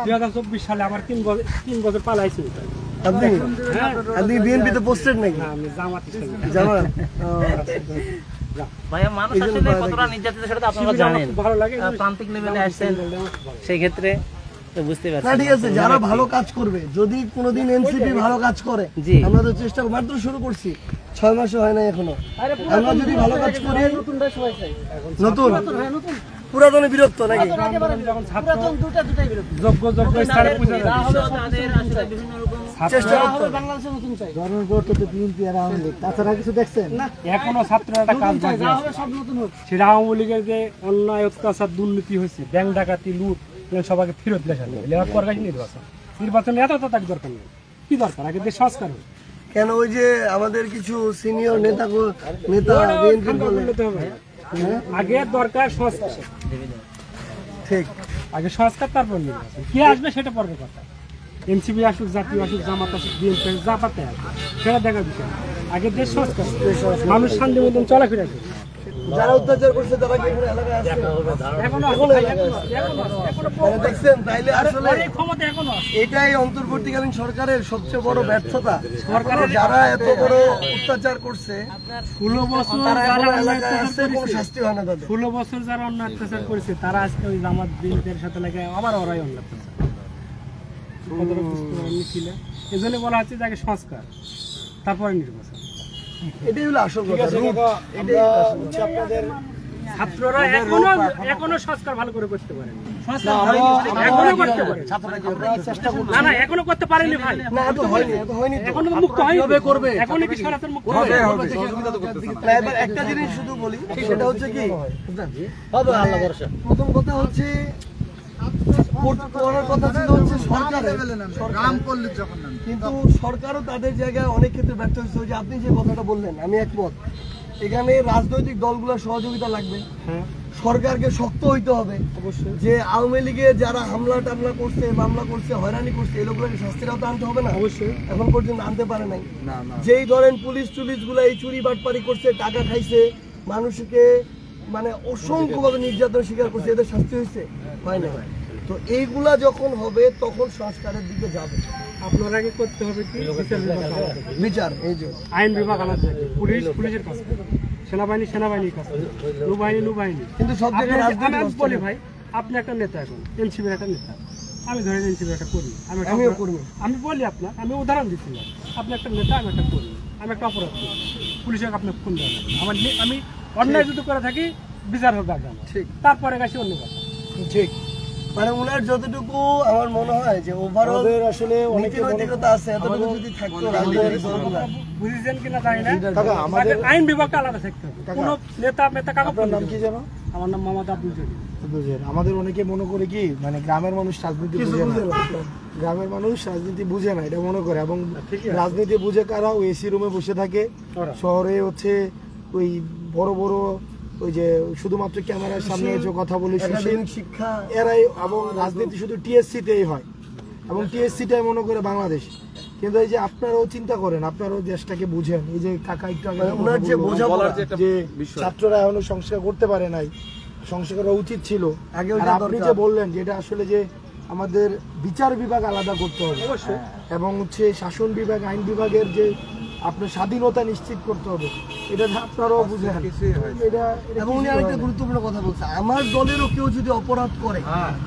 2024 সালে আমার 3 বছর পালাইছি। আপনি বিএনপিতে পোস্টেড নাকি? না, আমি জামাত। ভাইয়া মানুষ আসলে কতটা নির্যাতিত সেটা তো আপনারা জানেন। ভালো লাগে প্রান্তিক লেভেলে আসছেন সেই ক্ষেত্রে তো বুঝতে পারছেন। না ঠিক আছে, যারা ভালো কাজ করবে, যদি কোনোদিন এনসিপি ভালো কাজ করে, আমরা তো চেষ্টা মাত্র শুরু করছি, 6 মাসও হয় না এখনো। আমরা যদি ভালো কাজ করি, নতুন পুরাতনে বিরক্ত নাকি? চেষ্টা করতে বাংলাদেশে নতুন চাই। ধর্মের পর তো বিএনপি আর আওয়ামী লীগ, তাছাড়া কিছু দেখছেন না? এখনো ছাত্ররা একটা কাজ বাকি আছে, সব নতুন হোক। সেটা আওয়ামী লীগের যে অন্যায় অত্যাচার দুর্নীতি হয়েছে, ব্যাংক ডাকাতি লুট, সবাইকে ফেরত লেখা নেই। নির্বাচন এত তার দরকার নেই। কি দরকার? আগে দেশ সংস্কার হোক। কেন ওই যে আমাদের কিছু সিনিয়র নেতা বিএনপি বলে আগে দরকার সংস্কার। ঠিক, আগে সংস্কার, তারপর নির্বাচন। কে আসবে সেটা পরের কথা। এনসিপি আসুক, জাতীয় আসুক, জামাত আসুক, বিএনপি আসুক, জাপাতে আসুক, সেটা দেখার বিষয়। আগে দেশ সংস্কার, মানুষ শান্তি মতন চলাফেরা করবে। যারা অত্যাচার করছে তারা কি এলাকায় আসছে? দেখছেন? তাইলে আসলে এটাই অন্তর্বর্তীকালীন সরকারের সবচেয়ে বড় ব্যর্থতা। সরকারের যারা এত বড় অত্যাচার করছে, 16 বছর এলাকায় আসছে, কোনো শাস্তি হয় না তাদের। 16 বছর যারা অন্য অত্যাচার করেছে, তারা আজকে ওই জামাত বিএনপির সাথে লাগে আবার ওরাই অন্য অত্যাচার। এই জন্য বলা হচ্ছে যে আগে সংস্কার, তারপরে নির্বাচন। এটাই হলো আসল কথা। ছাত্ররা এখনো সংস্কার ভালো করে করতে পারে, এখনো করতে পারেনি ভাই। এখনো মুক্ত হয়নি, এখনো কি সরাসরি মুক্ত হবে? একটা জিনিস শুধু বলি, সেটা হচ্ছে কি, প্রথম কথা হচ্ছে কিন্তু সরকারও তাদের জায়গায় অনেক ক্ষেত্রে ব্যর্থ হয়েছে। যে আপনি যে কথাটা বললেন, আমি একমত। এখানে রাজনৈতিক দলগুলোর সহযোগিতা লাগবে, সরকারকে শক্ত হইতে হবে যে আওয়ামী লীগে যারা হামলা টামলা করছে, মামলা করছে, হয়রানি করছে, এই লোকগুলোকে শাস্তিটাও তো আনতে হবে না? অবশ্যই এখন পর্যন্ত আনতে পারে নাই। যেই ধরেন পুলিশ গুলো এই চুরি বাটপারি করছে, টাকা খাইছে, মানুষকে মানে অসংখ্যভাবে নির্যাতন স্বীকার করছে, এদের শাস্তি হয়েছে? হয় না। তো এইগুলা যখন হবে তখন সংস্কারের দিকে যাবে। আপনার আগে করতে হবে কি, বিচার। এই যে আইন বিভাগ আলাদা, পুলিশের কাছে, সেনাবাহিনীর কাছে, নৌবাহিনী। কিন্তু সব জায়গায় বলি ভাই, আপনি একটা নেতা, এখন এনসিপির একটা নেতা, আমি ধরেন এনসিপির একটা কর্মী, আমি বলি আপনার, আমি উদাহরণ দিচ্ছিলাম, আপনি একটা নেতা, আমি একটা কর্মী, আমি একটা অপরাধ করি, পুলিশের আপনার ফোন দেওয়া আমি অন্যায় যদি করে থাকি, বিচার হবে আগে আমার, ঠিক, তারপরে গেছি অন্য কথা। ঠিক, মানে ওনার যতটুকু আমার মনে হয় যে ওভারঅল আসলে অনেক নৈতিকতা আছে, এতটুকু যদি থাকতো বুঝেছেন কিনা জানি না, আমাদের আইন বিভাগটা আলাদা থাকতে হবে। কোন নেতা কাগজ নাম কি জানো? আমার নাম মোহাম্মদ আব্দুল জলিল। আমাদের অনেকে মনে করে কি, মানে গ্রামের মানুষ রাজনীতি বুঝে না, গ্রামের মানুষ রাজনীতি বুঝে না এটা মনে করে, এবং রাজনীতি বুঝে কারা ওই এসি রুমে বসে থাকে। শহরে হচ্ছে ওই বড় বড় ওই যে শুধুমাত্র ক্যামেরার সামনে যে কথা বলি শিক্ষা এরাই, এবং রাজনীতি শুধু টিএসসিতেই হয়, এবং টিএসসিটাই মনে করে বাংলাদেশ। কিন্তু এই যে আপনারাও চিন্তা করেন, আপনারাও দেশটাকে বুঝেন। এই যে কাকা একটু আগে ওনার যে বোঝাপড়া, যে ছাত্ররা এখনো সংস্কার করতে পারে নাই, সংস্কার করা উচিত ছিল। আপনি যে বললেন যে এটা আসলে যে আমাদের বিচার বিভাগ আলাদা করতে হবে, এবং হচ্ছে শাসন বিভাগ, আইন বিভাগের যে আপনার স্বাধীনতা নিশ্চিত করতে হবে, এটা আপনারাও বুঝেন। এবং উনি আরেকটা গুরুত্বপূর্ণ কথা বলছে, আমার দলেরও কেউ যদি অপরাধ করে,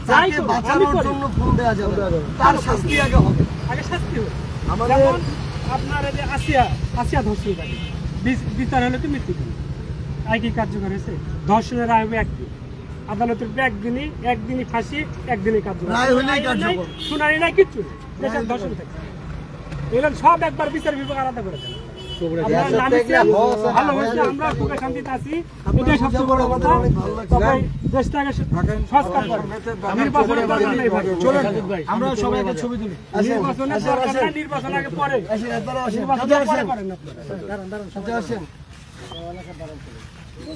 তাকে বাঁচানোর জন্য ফোন দেওয়া যাবে, তার শাস্তি আগে হবে। আমাদের আপনার এই যে আসিয়া ধর্ষণ বিচার হলে তো মৃত্যুদণ্ড, একই কার্যকর হয়েছে। ধর্ষণের রায় হবে একদিন, আদালতের একদিনই ফাঁসি, একদিনই কার্যকর, শুনানি নাই, কিচ্ছু দেশের ধর্ষণ থাকে। এগুলো সব একবার বিচার বিভাগ আলাদা করে দেন। ভালো হয়েছে, আমরা সুখে শান্তিতে আছি, এটাই সবচেয়ে বড় কথা। সবাই দেশটাকে সংস্কার করে, নির্বাচনের দরকার নেই ভাই। চলুন আমরা সবাই একটা ছবি তুলি। নির্বাচনের দরকার নেই, নির্বাচন আগে পরে,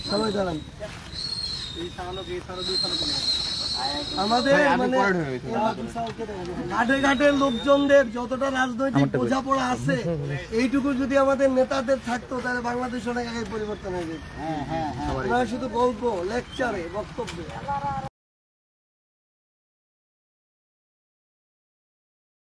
সবাই দাঁড়ান। আমাদের মানে ঘাটে ঘাটে লোকজনদের যতটা রাজনৈতিক বোঝাপড়া আছে, এইটুকু যদি আমাদের নেতাদের থাকতো, তাহলে বাংলাদেশ অনেক আগে পরিবর্তন হয়ে যেত। শুধু গল্প, লেকচারে, বক্তব্যে